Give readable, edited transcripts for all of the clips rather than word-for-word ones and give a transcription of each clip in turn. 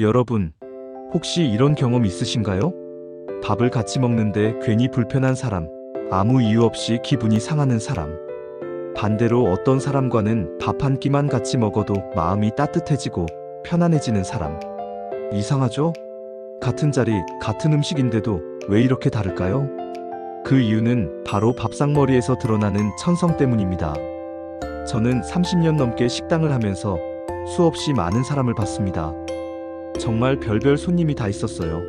여러분, 혹시 이런 경험 있으신가요? 밥을 같이 먹는데 괜히 불편한 사람, 아무 이유 없이 기분이 상하는 사람. 반대로 어떤 사람과는 밥 한 끼만 같이 먹어도 마음이 따뜻해지고 편안해지는 사람. 이상하죠? 같은 자리, 같은 음식인데도 왜 이렇게 다를까요? 그 이유는 바로 밥상머리에서 드러나는 천성 때문입니다. 저는 30년 넘게 식당을 하면서 수없이 많은 사람을 봤습니다. 정말 별별 손님이 다 있었어요.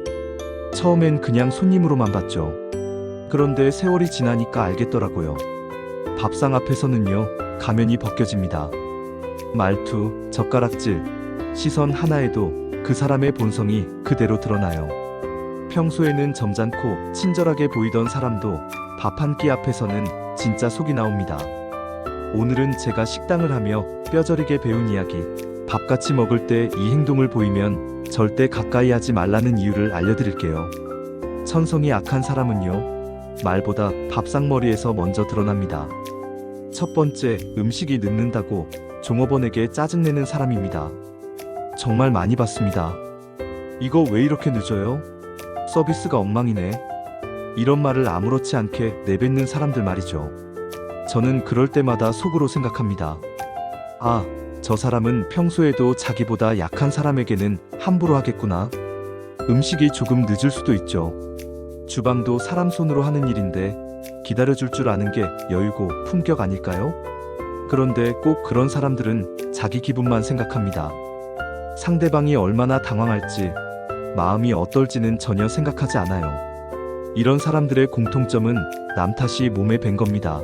처음엔 그냥 손님으로만 봤죠. 그런데 세월이 지나니까 알겠더라고요. 밥상 앞에서는요, 가면이 벗겨집니다. 말투, 젓가락질, 시선 하나에도 그 사람의 본성이 그대로 드러나요. 평소에는 점잖고 친절하게 보이던 사람도 밥 한 끼 앞에서는 진짜 속이 나옵니다. 오늘은 제가 식당을 하며 뼈저리게 배운 이야기, 밥같이 먹을 때 이 행동을 보이면 절대 가까이 하지 말라는 이유를 알려드릴게요. 천성이 악한 사람은요, 말보다 밥상머리에서 먼저 드러납니다. 첫 번째, 음식이 늦는다고 종업원에게 짜증내는 사람입니다. 정말 많이 봤습니다. 이거 왜 이렇게 늦어요? 서비스가 엉망이네. 이런 말을 아무렇지 않게 내뱉는 사람들 말이죠. 저는 그럴 때마다 속으로 생각합니다. 아, 저 사람은 평소에도 자기보다 약한 사람에게는 함부로 하겠구나. 음식이 조금 늦을 수도 있죠. 주방도 사람 손으로 하는 일인데 기다려줄 줄 아는 게 여유고 품격 아닐까요? 그런데 꼭 그런 사람들은 자기 기분만 생각합니다. 상대방이 얼마나 당황할지, 마음이 어떨지는 전혀 생각하지 않아요. 이런 사람들의 공통점은 남 탓이 몸에 밴 겁니다.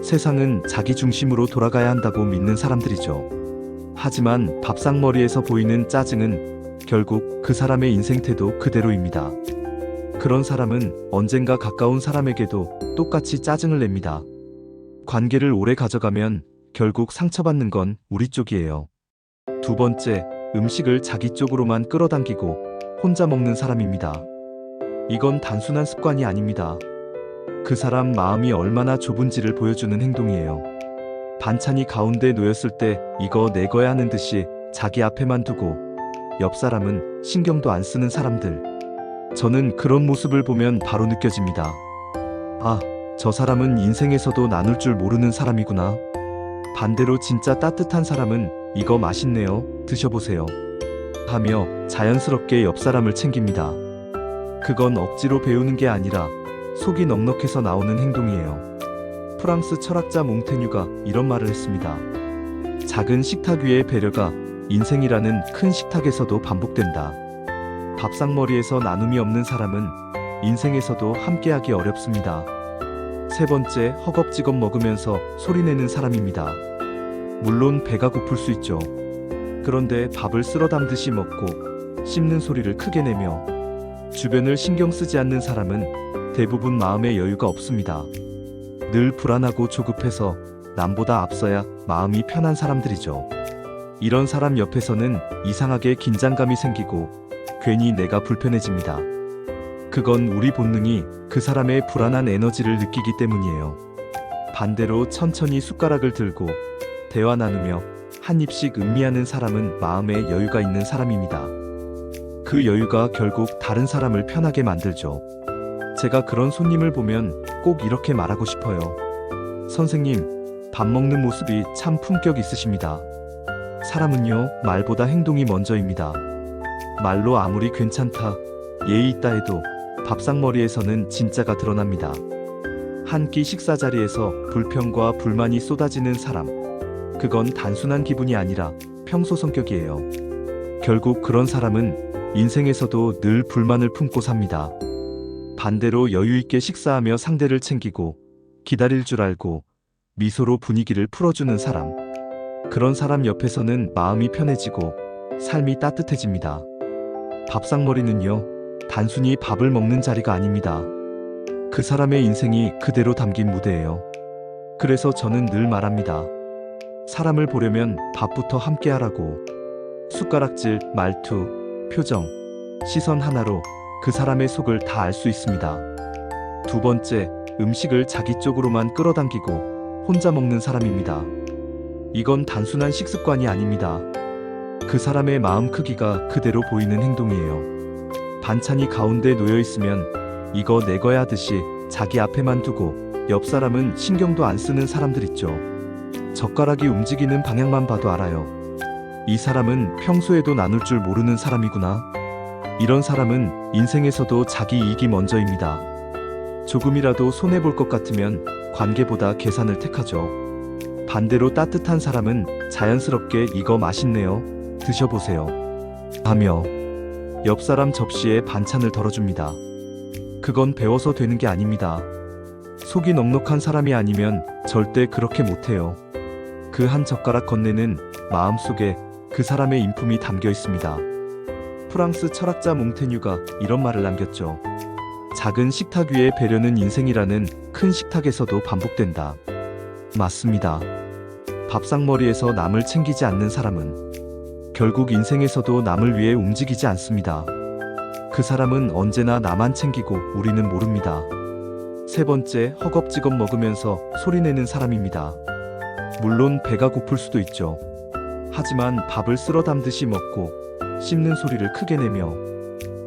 세상은 자기 중심으로 돌아가야 한다고 믿는 사람들이죠. 하지만 밥상머리에서 보이는 짜증은 결국 그 사람의 인생 태도 그대로입니다. 그런 사람은 언젠가 가까운 사람에게도 똑같이 짜증을 냅니다. 관계를 오래 가져가면 결국 상처받는 건 우리 쪽이에요. 두 번째, 음식을 자기 쪽으로만 끌어당기고 혼자 먹는 사람입니다. 이건 단순한 습관이 아닙니다. 그 사람 마음이 얼마나 좁은지를 보여주는 행동이에요. 반찬이 가운데 놓였을 때 이거 내 거야 하는 듯이 자기 앞에만 두고 옆 사람은 신경도 안 쓰는 사람들. 저는 그런 모습을 보면 바로 느껴집니다. 아, 저 사람은 인생에서도 나눌 줄 모르는 사람이구나. 반대로 진짜 따뜻한 사람은 이거 맛있네요. 드셔보세요. 하며 자연스럽게 옆 사람을 챙깁니다. 그건 억지로 배우는 게 아니라 속이 넉넉해서 나오는 행동이에요. 프랑스 철학자 몽테뉴가 이런 말을 했습니다. 작은 식탁 위의 배려가 인생이라는 큰 식탁에서도 반복된다. 밥상머리에서 나눔이 없는 사람은 인생에서도 함께하기 어렵습니다. 세 번째, 허겁지겁 먹으면서 소리내는 사람입니다. 물론 배가 고플 수 있죠. 그런데 밥을 쓸어 담듯이 먹고 씹는 소리를 크게 내며 주변을 신경 쓰지 않는 사람은 대부분 마음에 여유가 없습니다. 늘 불안하고 조급해서 남보다 앞서야 마음이 편한 사람들이죠. 이런 사람 옆에서는 이상하게 긴장감이 생기고 괜히 내가 불편해집니다. 그건 우리 본능이 그 사람의 불안한 에너지를 느끼기 때문이에요. 반대로 천천히 숟가락을 들고 대화 나누며 한 입씩 음미하는 사람은 마음에 여유가 있는 사람입니다. 그 여유가 결국 다른 사람을 편하게 만들죠. 제가 그런 손님을 보면 꼭 이렇게 말하고 싶어요. 선생님, 밥 먹는 모습이 참 품격 있으십니다. 사람은요, 말보다 행동이 먼저입니다. 말로 아무리 괜찮다, 예의 있다 해도 밥상머리에서는 진짜가 드러납니다. 한 끼 식사 자리에서 불평과 불만이 쏟아지는 사람, 그건 단순한 기분이 아니라 평소 성격이에요. 결국 그런 사람은 인생에서도 늘 불만을 품고 삽니다. 반대로 여유있게 식사하며 상대를 챙기고 기다릴 줄 알고 미소로 분위기를 풀어주는 사람, 그런 사람 옆에서는 마음이 편해지고 삶이 따뜻해집니다. 밥상머리는요, 단순히 밥을 먹는 자리가 아닙니다. 그 사람의 인생이 그대로 담긴 무대예요. 그래서 저는 늘 말합니다. 사람을 보려면 밥부터 함께 하라고. 숟가락질, 말투, 표정, 시선 하나로 그 사람의 속을 다 알 수 있습니다. 두 번째, 음식을 자기 쪽으로만 끌어당기고 혼자 먹는 사람입니다. 이건 단순한 식습관이 아닙니다. 그 사람의 마음 크기가 그대로 보이는 행동이에요. 반찬이 가운데 놓여 있으면 이거 내 거야 하듯이 자기 앞에만 두고 옆 사람은 신경도 안 쓰는 사람들 있죠. 젓가락이 움직이는 방향만 봐도 알아요. 이 사람은 평소에도 나눌 줄 모르는 사람이구나. 이런 사람은 인생에서도 자기 이익이 먼저입니다. 조금이라도 손해볼 것 같으면 관계보다 계산을 택하죠. 반대로 따뜻한 사람은 자연스럽게 이거 맛있네요. 드셔보세요. 하며 옆 사람 접시에 반찬을 덜어줍니다. 그건 배워서 되는 게 아닙니다. 속이 넉넉한 사람이 아니면 절대 그렇게 못해요. 그 한 젓가락 건네는 마음속에 그 사람의 인품이 담겨 있습니다. 프랑스 철학자 몽테뉴가 이런 말을 남겼죠. 작은 식탁 위의 배려는 인생이라는 큰 식탁에서도 반복된다. 맞습니다. 밥상머리에서 남을 챙기지 않는 사람은 결국 인생에서도 남을 위해 움직이지 않습니다. 그 사람은 언제나 나만 챙기고 우리는 모릅니다. 세 번째, 허겁지겁 먹으면서 소리내는 사람입니다. 물론 배가 고플 수도 있죠. 하지만 밥을 쓸어 담듯이 먹고 씹는 소리를 크게 내며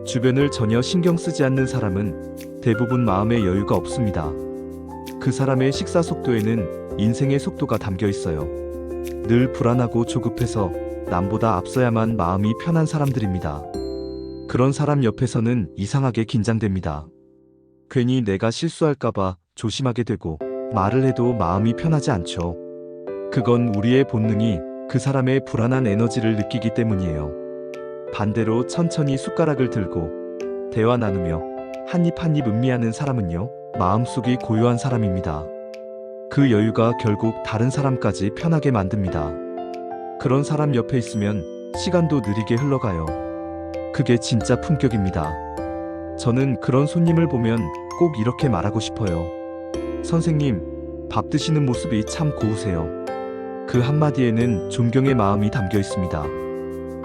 주변을 전혀 신경 쓰지 않는 사람은 대부분 마음에 여유가 없습니다. 그 사람의 식사 속도에는 인생의 속도가 담겨 있어요. 늘 불안하고 조급해서 남보다 앞서야만 마음이 편한 사람들입니다. 그런 사람 옆에서는 이상하게 긴장됩니다. 괜히 내가 실수할까봐 조심하게 되고 말을 해도 마음이 편하지 않죠. 그건 우리의 본능이 그 사람의 불안한 에너지를 느끼기 때문이에요. 반대로 천천히 숟가락을 들고 대화 나누며 한입 한입 음미하는 사람은요, 마음속이 고요한 사람입니다. 그 여유가 결국 다른 사람까지 편하게 만듭니다. 그런 사람 옆에 있으면 시간도 느리게 흘러가요. 그게 진짜 품격입니다. 저는 그런 손님을 보면 꼭 이렇게 말하고 싶어요. 선생님, 밥 드시는 모습이 참 고우세요. 그 한마디에는 존경의 마음이 담겨 있습니다.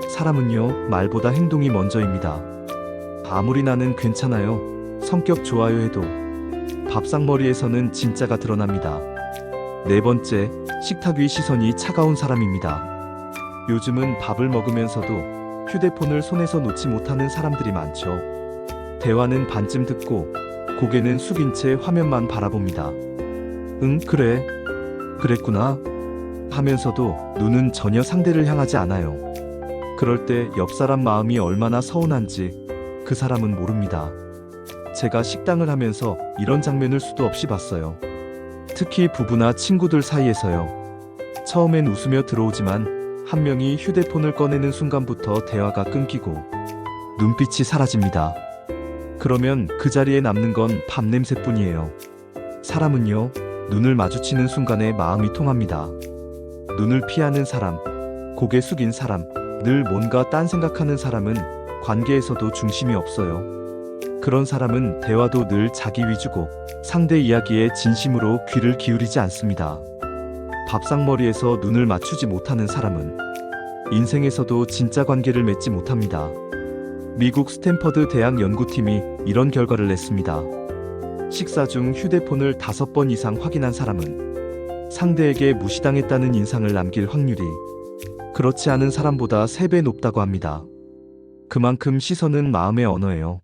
사람은요, 말보다 행동이 먼저입니다. 아무리 나는 괜찮아요, 성격 좋아요 해도 밥상머리에서는 진짜가 드러납니다. 네 번째, 식탁 위 시선이 차가운 사람입니다. 요즘은 밥을 먹으면서도 휴대폰을 손에서 놓지 못하는 사람들이 많죠. 대화는 반쯤 듣고 고개는 숙인 채 화면만 바라봅니다. 응, 그래. 그랬구나. 하면서도 눈은 전혀 상대를 향하지 않아요. 그럴 때 옆 사람 마음이 얼마나 서운한지 그 사람은 모릅니다. 제가 식당을 하면서 이런 장면을 수도 없이 봤어요. 특히 부부나 친구들 사이에서요. 처음엔 웃으며 들어오지만 한 명이 휴대폰을 꺼내는 순간부터 대화가 끊기고 눈빛이 사라집니다. 그러면 그 자리에 남는 건 밥 냄새뿐이에요. 사람은요, 눈을 마주치는 순간에 마음이 통합니다. 눈을 피하는 사람, 고개 숙인 사람, 늘 뭔가 딴 생각하는 사람은 관계에서도 중심이 없어요. 그런 사람은 대화도 늘 자기 위주고 상대 이야기에 진심으로 귀를 기울이지 않습니다. 밥상머리에서 눈을 맞추지 못하는 사람은 인생에서도 진짜 관계를 맺지 못합니다. 미국 스탠퍼드 대학 연구팀이 이런 결과를 냈습니다. 식사 중 휴대폰을 5번 이상 확인한 사람은 상대에게 무시당했다는 인상을 남길 확률이 그렇지 않은 사람보다 3배 높다고 합니다. 그만큼 시선은 마음의 언어예요.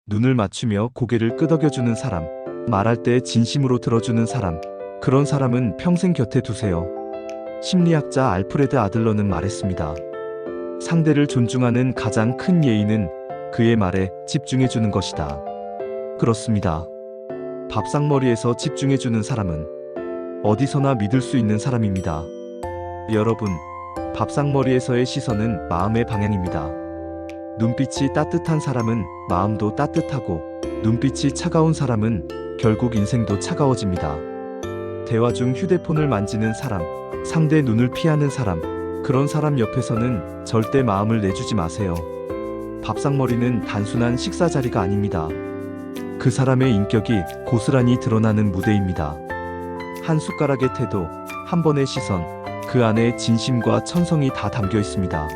눈을 맞추며 고개를 끄덕여주는 사람, 말할 때 진심으로 들어주는 사람, 그런 사람은 평생 곁에 두세요. 심리학자 알프레드 아들러는 말했습니다. 상대를 존중하는 가장 큰 예의는 그의 말에 집중해주는 것이다. 그렇습니다. 밥상머리에서 집중해주는 사람은 어디서나 믿을 수 있는 사람입니다. 여러분, 밥상머리에서의 시선은 마음의 방향입니다. 눈빛이 따뜻한 사람은 마음도 따뜻하고 눈빛이 차가운 사람은 결국 인생도 차가워집니다. 대화 중 휴대폰을 만지는 사람, 상대 눈을 피하는 사람, 그런 사람 옆에서는 절대 마음을 내주지 마세요. 밥상머리는 단순한 식사 자리가 아닙니다. 그 사람의 인격이 고스란히 드러나는 무대입니다. 한 숟가락의 태도, 한 번의 시선, 그 안에 진심과 천성이 다 담겨 있습니다.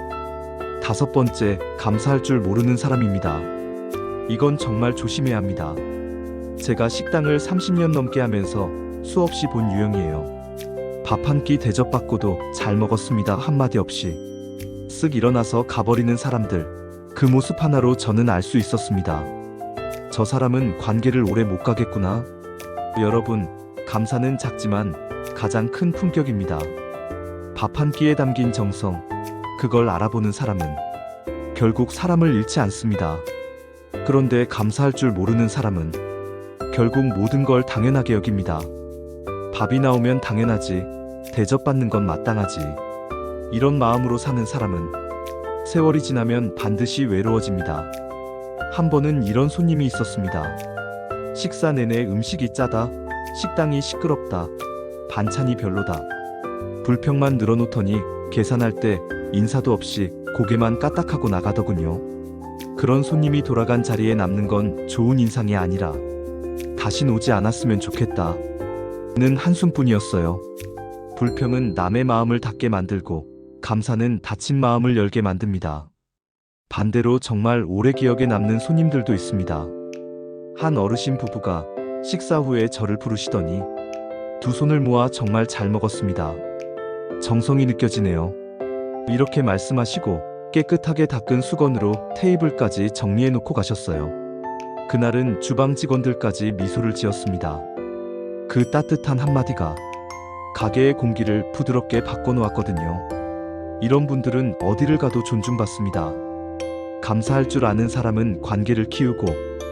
5번째, 감사할 줄 모르는 사람입니다. 이건 정말 조심해야 합니다. 제가 식당을 30년 넘게 하면서 수없이 본 유형이에요. 밥 한 끼 대접받고도 잘 먹었습니다 한마디 없이 쓱 일어나서 가버리는 사람들. 그 모습 하나로 저는 알 수 있었습니다. 저 사람은 관계를 오래 못 가겠구나. 여러분, 감사는 작지만 가장 큰 품격입니다. 밥 한 끼에 담긴 정성, 그걸 알아보는 사람은 결국 사람을 잃지 않습니다. 그런데 감사할 줄 모르는 사람은 결국 모든 걸 당연하게 여깁니다. 밥이 나오면 당연하지, 대접받는 건 마땅하지. 이런 마음으로 사는 사람은 세월이 지나면 반드시 외로워집니다. 한 번은 이런 손님이 있었습니다. 식사 내내 음식이 짜다, 식당이 시끄럽다, 반찬이 별로다. 불평만 늘어놓더니 계산할 때 인사도 없이 고개만 까딱하고 나가더군요. 그런 손님이 돌아간 자리에 남는 건 좋은 인상이 아니라 다신 오지 않았으면 좋겠다 는 한숨뿐이었어요. 불평은 남의 마음을 닫게 만들고 감사는 닫힌 마음을 열게 만듭니다. 반대로 정말 오래 기억에 남는 손님들도 있습니다. 한 어르신 부부가 식사 후에 저를 부르시더니 두 손을 모아 정말 잘 먹었습니다. 정성이 느껴지네요. 이렇게 말씀하시고 깨끗하게 닦은 수건으로 테이블까지 정리해 놓고 가셨어요. 그날은 주방 직원들까지 미소를 지었습니다. 그 따뜻한 한마디가 가게의 공기를 부드럽게 바꿔놓았거든요. 이런 분들은 어디를 가도 존중받습니다. 감사할 줄 아는 사람은 관계를 키우고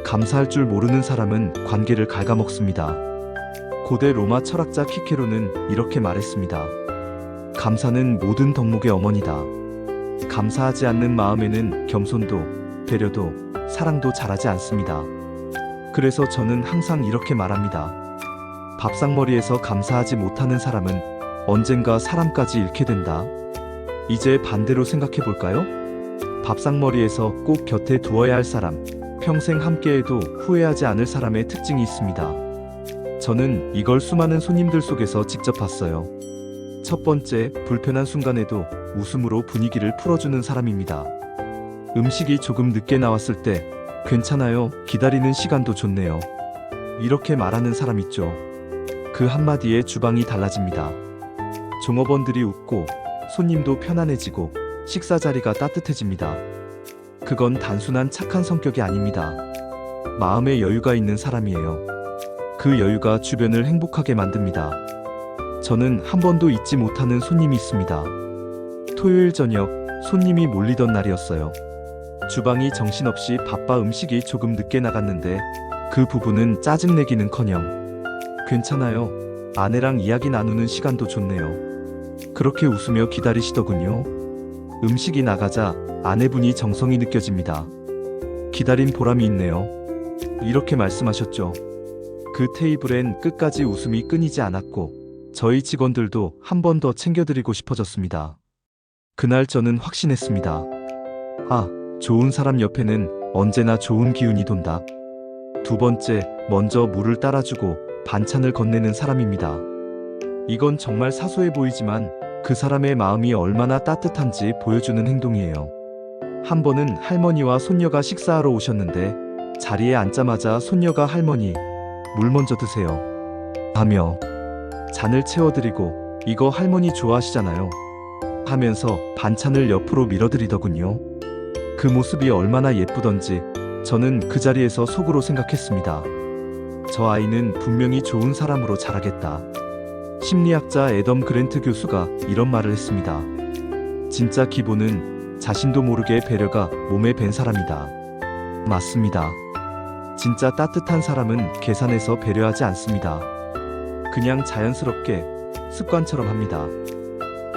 감사할 줄 모르는 사람은 관계를 갉아먹습니다. 고대 로마 철학자 키케로는 이렇게 말했습니다. 감사는 모든 덕목의 어머니다. 감사하지 않는 마음에는 겸손도, 배려도, 사랑도 자라지 않습니다. 그래서 저는 항상 이렇게 말합니다. 밥상머리에서 감사하지 못하는 사람은 언젠가 사람까지 잃게 된다. 이제 반대로 생각해 볼까요? 밥상머리에서 꼭 곁에 두어야 할 사람, 평생 함께해도 후회하지 않을 사람의 특징이 있습니다. 저는 이걸 수많은 손님들 속에서 직접 봤어요. 첫 번째, 불편한 순간에도 웃음으로 분위기를 풀어주는 사람입니다. 음식이 조금 늦게 나왔을 때 괜찮아요, 기다리는 시간도 좋네요. 이렇게 말하는 사람 있죠. 그 한마디에 주방이 달라집니다. 종업원들이 웃고 손님도 편안해지고 식사 자리가 따뜻해집니다. 그건 단순한 착한 성격이 아닙니다. 마음에 여유가 있는 사람이에요. 그 여유가 주변을 행복하게 만듭니다. 저는 한 번도 잊지 못하는 손님이 있습니다. 토요일 저녁 손님이 몰리던 날이었어요. 주방이 정신없이 바빠 음식이 조금 늦게 나갔는데 그 부부는 짜증내기는커녕 괜찮아요, 아내랑 이야기 나누는 시간도 좋네요. 그렇게 웃으며 기다리시더군요. 음식이 나가자 아내분이 정성이 느껴집니다. 기다린 보람이 있네요. 이렇게 말씀하셨죠. 그 테이블엔 끝까지 웃음이 끊이지 않았고 저희 직원들도 한 번 더 챙겨드리고 싶어졌습니다. 그날 저는 확신했습니다. 아, 좋은 사람 옆에는 언제나 좋은 기운이 돈다. 두 번째, 먼저 물을 따라주고 반찬을 건네는 사람입니다. 이건 정말 사소해 보이지만 그 사람의 마음이 얼마나 따뜻한지 보여주는 행동이에요. 한 번은 할머니와 손녀가 식사하러 오셨는데 자리에 앉자마자 손녀가 할머니, 물 먼저 드세요 하며 잔을 채워드리고 이거 할머니 좋아하시잖아요 하면서 반찬을 옆으로 밀어드리더군요. 그 모습이 얼마나 예쁘던지 저는 그 자리에서 속으로 생각했습니다. 저 아이는 분명히 좋은 사람으로 자라겠다. 심리학자 애덤 그랜트 교수가 이런 말을 했습니다. 진짜 기본은 자신도 모르게 배려가 몸에 밴 사람이다. 맞습니다. 진짜 따뜻한 사람은 계산해서 배려하지 않습니다. 그냥 자연스럽게 습관처럼 합니다.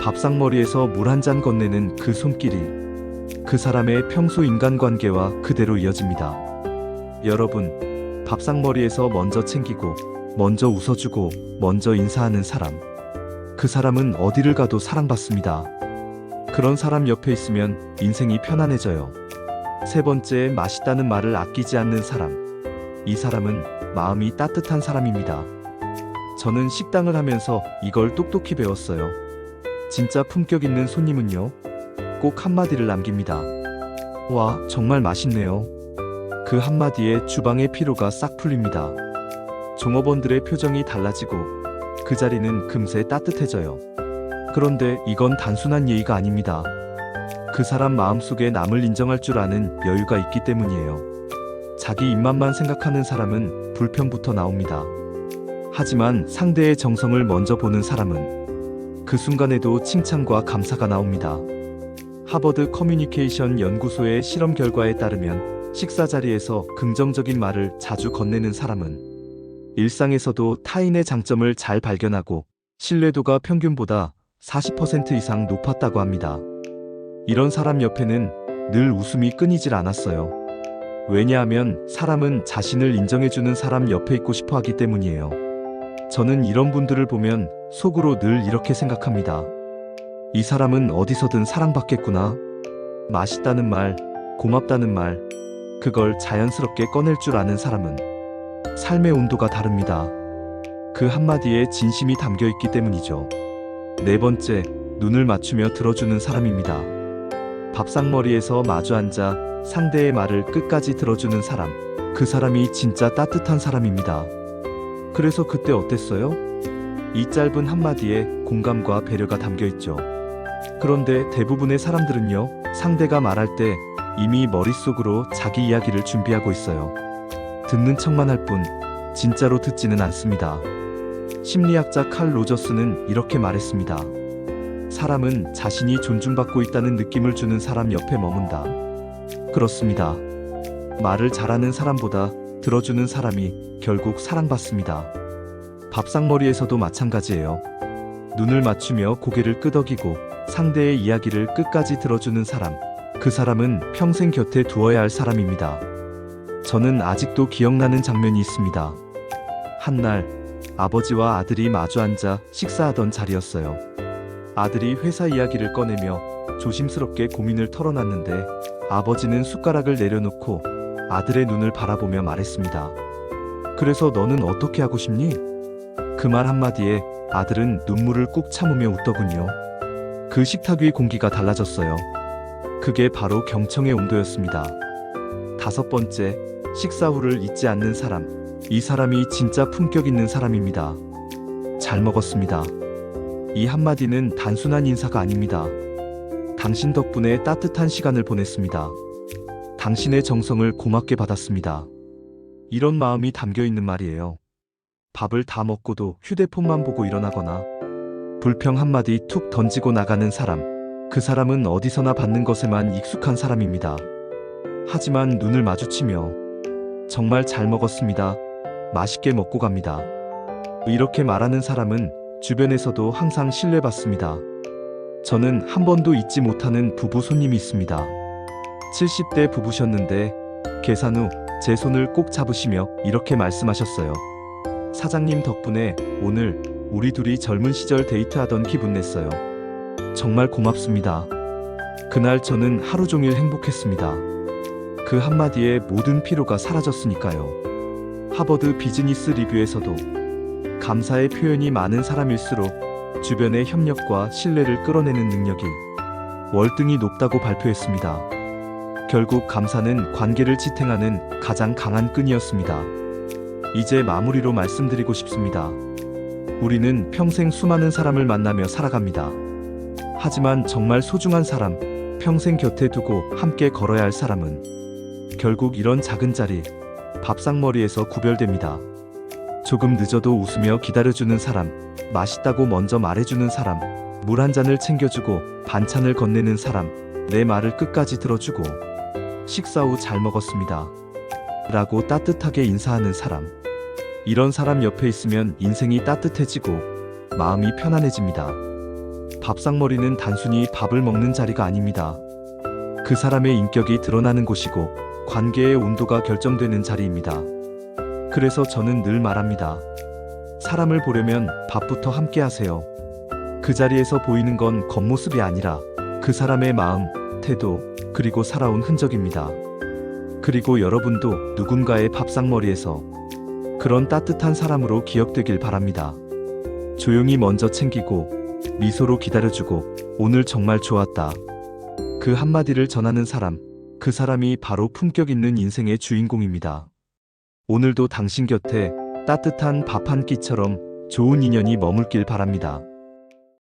밥상머리에서 물 한 잔 건네는 그 손길이 그 사람의 평소 인간관계와 그대로 이어집니다. 여러분, 밥상머리에서 먼저 챙기고 먼저 웃어주고 먼저 인사하는 사람, 그 사람은 어디를 가도 사랑받습니다. 그런 사람 옆에 있으면 인생이 편안해져요. 세 번째, 맛있다는 말을 아끼지 않는 사람. 이 사람은 마음이 따뜻한 사람입니다. 저는 식당을 하면서 이걸 똑똑히 배웠어요. 진짜 품격 있는 손님은요, 꼭 한마디를 남깁니다. 와, 정말 맛있네요. 그 한마디에 주방의 피로가 싹 풀립니다. 종업원들의 표정이 달라지고 그 자리는 금세 따뜻해져요. 그런데 이건 단순한 예의가 아닙니다. 그 사람 마음속에 남을 인정할 줄 아는 여유가 있기 때문이에요. 자기 입맛만 생각하는 사람은 불평부터 나옵니다. 하지만 상대의 정성을 먼저 보는 사람은 그 순간에도 칭찬과 감사가 나옵니다. 하버드 커뮤니케이션 연구소의 실험 결과에 따르면 식사 자리에서 긍정적인 말을 자주 건네는 사람은 일상에서도 타인의 장점을 잘 발견하고 신뢰도가 평균보다 40% 이상 높았다고 합니다. 이런 사람 옆에는 늘 웃음이 끊이질 않았어요. 왜냐하면 사람은 자신을 인정해주는 사람 옆에 있고 싶어 하기 때문이에요. 저는 이런 분들을 보면 속으로 늘 이렇게 생각합니다. 이 사람은 어디서든 사랑받겠구나. 맛있다는 말, 고맙다는 말, 그걸 자연스럽게 꺼낼 줄 아는 사람은 삶의 온도가 다릅니다. 그 한마디에 진심이 담겨 있기 때문이죠. 네 번째, 눈을 맞추며 들어주는 사람입니다. 밥상머리에서 마주 앉아 상대의 말을 끝까지 들어주는 사람, 그 사람이 진짜 따뜻한 사람입니다. 그래서 그때 어땠어요? 이 짧은 한마디에 공감과 배려가 담겨 있죠. 그런데 대부분의 사람들은요, 상대가 말할 때 이미 머릿속으로 자기 이야기를 준비하고 있어요. 듣는 척만 할 뿐, 진짜로 듣지는 않습니다. 심리학자 칼 로저스는 이렇게 말했습니다. 사람은 자신이 존중받고 있다는 느낌을 주는 사람 옆에 머문다. 그렇습니다. 말을 잘하는 사람보다 들어주는 사람이 결국 사랑받습니다. 밥상머리에서도 마찬가지예요. 눈을 맞추며 고개를 끄덕이고 상대의 이야기를 끝까지 들어주는 사람, 그 사람은 평생 곁에 두어야 할 사람입니다. 저는 아직도 기억나는 장면이 있습니다. 한날 아버지와 아들이 마주 앉아 식사하던 자리였어요. 아들이 회사 이야기를 꺼내며 조심스럽게 고민을 털어놨는데 아버지는 숟가락을 내려놓고 아들의 눈을 바라보며 말했습니다. 그래서 너는 어떻게 하고 싶니? 그 말 한마디에 아들은 눈물을 꾹 참으며 웃더군요. 그 식탁 위 공기가 달라졌어요. 그게 바로 경청의 온도였습니다. 다섯 번째, 식사 후를 잊지 않는 사람. 이 사람이 진짜 품격 있는 사람입니다. 잘 먹었습니다. 이 한마디는 단순한 인사가 아닙니다. 당신 덕분에 따뜻한 시간을 보냈습니다. 당신의 정성을 고맙게 받았습니다. 이런 마음이 담겨 있는 말이에요. 밥을 다 먹고도 휴대폰만 보고 일어나거나 불평 한마디 툭 던지고 나가는 사람, 그 사람은 어디서나 받는 것에만 익숙한 사람입니다. 하지만 눈을 마주치며 정말 잘 먹었습니다. 맛있게 먹고 갑니다. 이렇게 말하는 사람은 주변에서도 항상 신뢰받습니다. 저는 한 번도 잊지 못하는 부부 손님이 있습니다. 70대 부부셨는데 계산 후 제 손을 꼭 잡으시며 이렇게 말씀하셨어요. 사장님 덕분에 오늘 우리 둘이 젊은 시절 데이트하던 기분 냈어요. 정말 고맙습니다. 그날 저는 하루 종일 행복했습니다. 그 한마디에 모든 피로가 사라졌으니까요. 하버드 비즈니스 리뷰에서도 감사의 표현이 많은 사람일수록 주변의 협력과 신뢰를 끌어내는 능력이 월등히 높다고 발표했습니다. 결국 감사는 관계를 지탱하는 가장 강한 끈이었습니다. 이제 마무리로 말씀드리고 싶습니다. 우리는 평생 수많은 사람을 만나며 살아갑니다. 하지만 정말 소중한 사람, 평생 곁에 두고 함께 걸어야 할 사람은 결국 이런 작은 자리, 밥상머리에서 구별됩니다. 조금 늦어도 웃으며 기다려주는 사람, 맛있다고 먼저 말해주는 사람, 물 한 잔을 챙겨주고 반찬을 건네는 사람, 내 말을 끝까지 들어주고 식사 후 잘 먹었습니다 라고 따뜻하게 인사하는 사람. 이런 사람 옆에 있으면 인생이 따뜻해지고 마음이 편안해집니다. 밥상머리는 단순히 밥을 먹는 자리가 아닙니다. 그 사람의 인격이 드러나는 곳이고 관계의 온도가 결정되는 자리입니다. 그래서 저는 늘 말합니다. 사람을 보려면 밥부터 함께 하세요. 그 자리에서 보이는 건 겉모습이 아니라 그 사람의 마음, 태도, 그리고 살아온 흔적입니다. 그리고 여러분도 누군가의 밥상머리에서 그런 따뜻한 사람으로 기억되길 바랍니다. 조용히 먼저 챙기고 미소로 기다려주고 오늘 정말 좋았다. 그 한마디를 전하는 사람, 그 사람이 바로 품격 있는 인생의 주인공입니다. 오늘도 당신 곁에 따뜻한 밥 한 끼처럼 좋은 인연이 머물길 바랍니다.